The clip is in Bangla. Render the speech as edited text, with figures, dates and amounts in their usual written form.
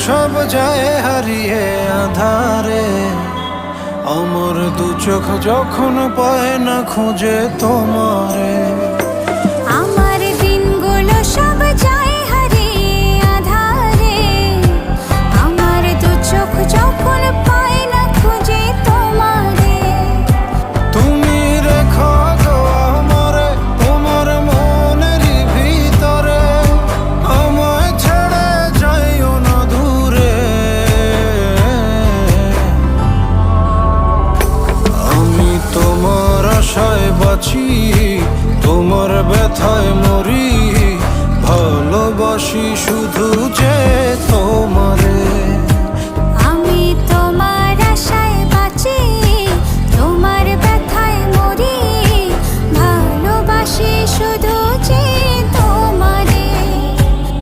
সব যায় হারিয়ে আধারে, আমার দু চোখ যখন পায় না খুঁজে তোমারে। আমার দিনগুলো সব যায় হারিয়ে আঁধারে, আমার দু চোখ যখন পায় না খুঁজে তোমারে। তুমি রেখো গো আমারে তোমার মনেরই ভিতরে, আমায় ছেড়ে যাইও না দূরে। আমি তোমার আশায় বাঁচি, তোমার ব্যথায় মরি, ভালোবাসি